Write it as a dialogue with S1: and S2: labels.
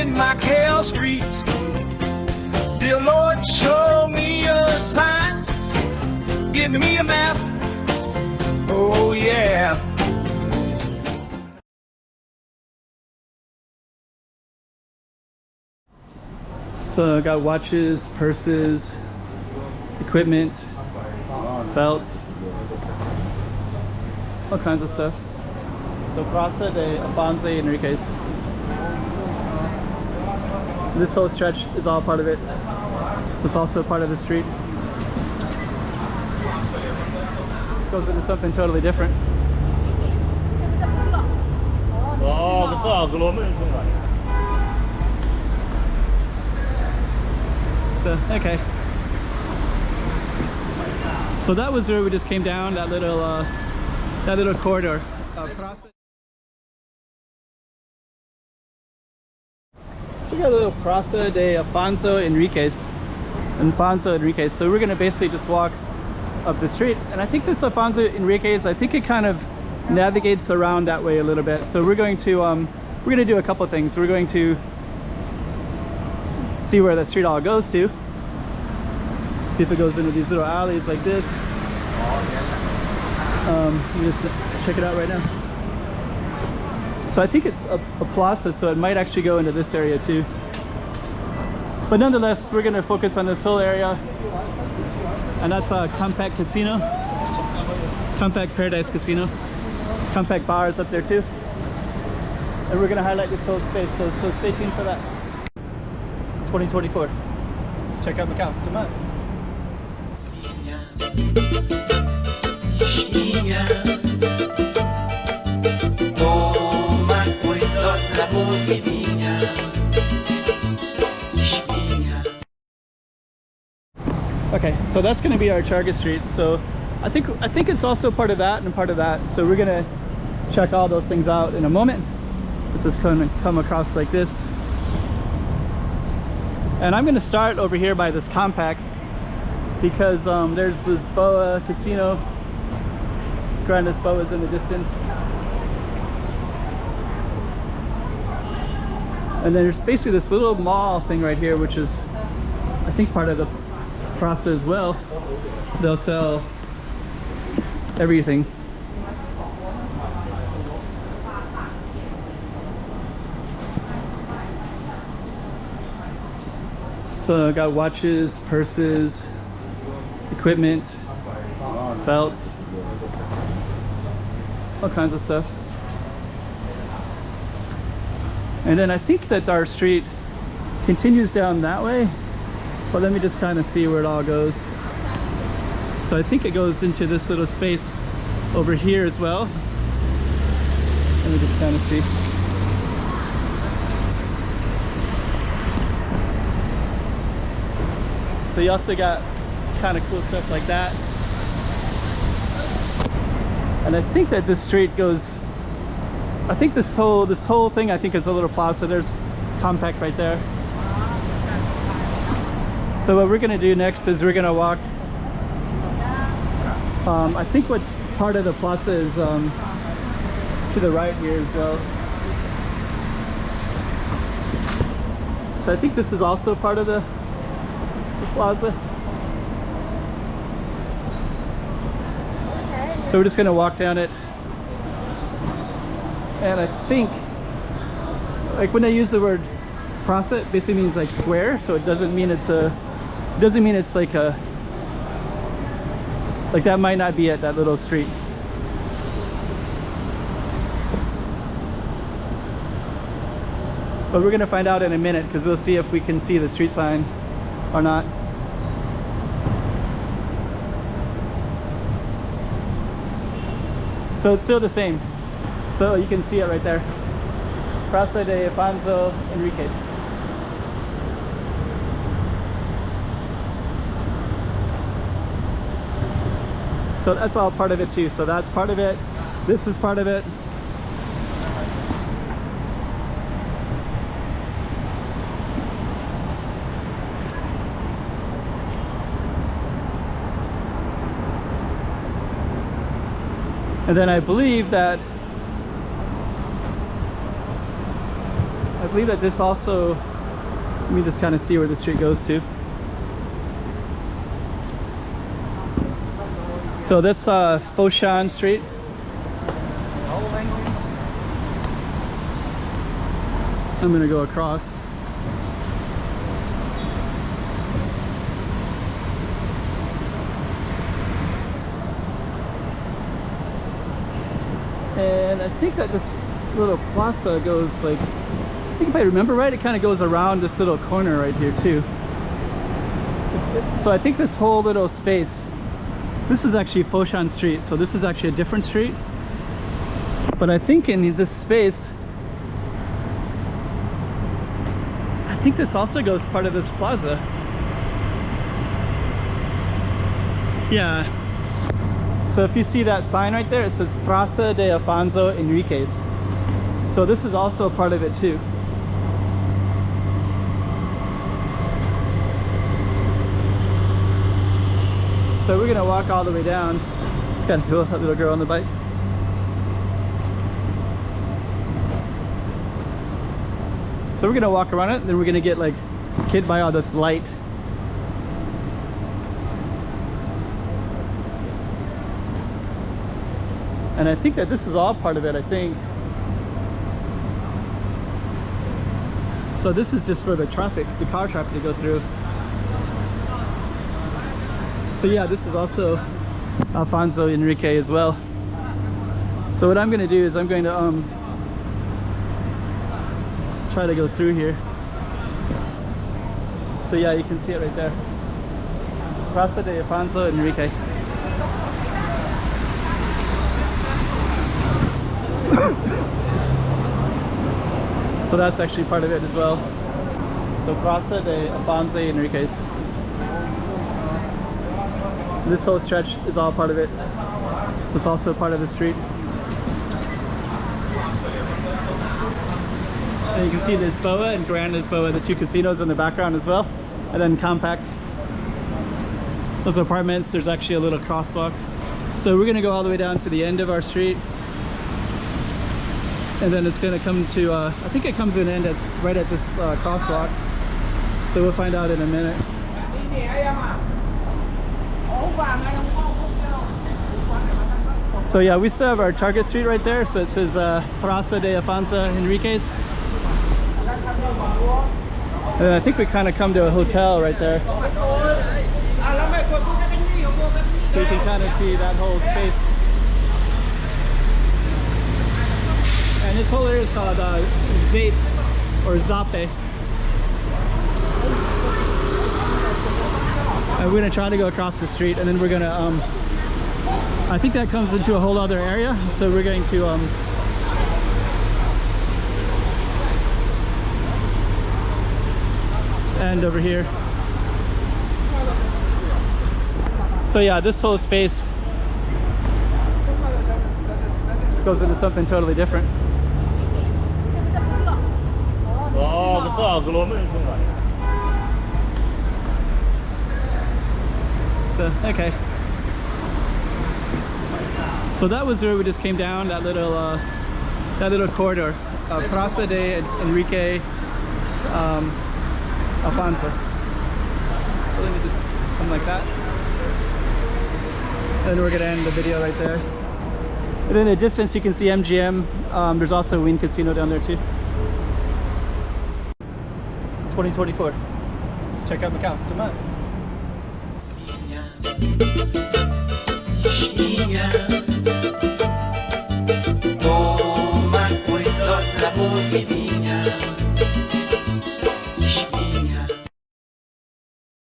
S1: Walking Macau Streets. Dear Lord, show me a sign. Give me a map. Oh yeah.
S2: So I got watches, purses, equipment, belts, all kinds of stuff. So Praça de Afonso Henriques. This whole stretch is all part of it. So it's also part of the street. Goes into something totally different. So, okay. So that was where we just came down, that little corridor. So we got a little Praça de Afonso Henriques. So we're gonna basically just walk up the street. And I think this Afonso Henriques, I think it kind of navigates around that way a little bit. So we're going to do a couple things. We're going to see where the street all goes to. See if it goes into these little alleys like this. You just check it out right now. So I think it's a plaza, so it might actually go into this area too. But nonetheless, we're going to focus on this whole area. And that's a Compact Casino. Compact Paradise Casino. Compact bars up there too. And we're going to highlight this whole space, so stay tuned for that. 2024. Let's check out Macau. Come on. Okay, so that's going to be our target street. So I think it's also part of that and part of that. So we're going to check all those things out in a moment. Let's just come across like this. And I'm going to start over here by this Compact because there's Lisboa Casino. Grand Lisboa is in the distance. And then there's basically this little mall thing right here, which is, I think, part of the Praça as well. They'll sell everything. So I got watches, purses, equipment, belts, all kinds of stuff. And then I think that our street continues down that way, but let me just kind of see where it all goes. So I think it goes into this little space over here as well. Let me just kind of see. So you also got kind of cool stuff like that. And I think that this street goes, I think this whole thing I think is a little plaza. There's Compact right there. So what we're gonna do next is we're gonna walk, I think what's part of the plaza is to the right here as well. So I think this is also part of the plaza. So we're just going to walk down it. And I think, like when I use the word praça, it basically means like square. So it doesn't mean it's like a, like that might not be at that little street. But we're going to find out in a minute because we'll see if we can see the street sign or not. So it's still the same. So you can see it right there. Praça de Afonso Henriques. So that's all part of it too. So that's part of it. This is part of it. And then I believe believe that this also, let me just kind of see where the street goes to. So that's Foshan Street. I'm gonna go across. And I think that this little plaza goes like, I think if I remember right, it kind of goes around this little corner right here too. So I think this whole little space, this is actually Foshan Street, so this is actually a different street. But I think in this space, I think this also goes part of this plaza. Yeah. So if you see that sign right there, it says Praça de Afonso Henriques. So this is also a part of it too. So we're gonna walk all the way down. It's kind of cool, that little girl on the bike. So we're gonna walk around it, then we're gonna get like hit by all this light. And I think that this is all part of it, I think. So this is just for the traffic, the car traffic to go through. So yeah, this is also Afonso Henriques as well. So what I'm gonna do is I'm going to try to go through here. So yeah, you can see it right there. Praça de Afonso Henriques. So that's actually part of it as well. So Praça de Afonso Henriques. This whole stretch is all part of it. So it's also part of the street. And you can see Lisboa and Grand Lisboa, the two casinos in the background as well. And then Compact. Those apartments, there's actually a little crosswalk. So we're gonna go all the way down to the end of our street. And then it's gonna come to, I think it comes to an end right at this crosswalk. So we'll find out in a minute. So yeah, we still have our target street right there. So it says Praça de Afonso Henriques. And I think we kind of come to a hotel right there. So you can kind of see that whole space. And this whole area is called ZAPE or ZAPE. And we're gonna try to go across the street, and then we're gonna I think that comes into a whole other area, so we're going to end over here. So yeah, this whole space goes into something totally different. So, okay. So that was where we just came down, that little corridor, Praça de Henriques Afonso. So let me just come like that. And we're gonna end the video right there. And in the distance you can see MGM. There's also a Wynn Casino down there too. 2024. Let's check out Macau. Come on.
S1: Toma cuidado la boquinha.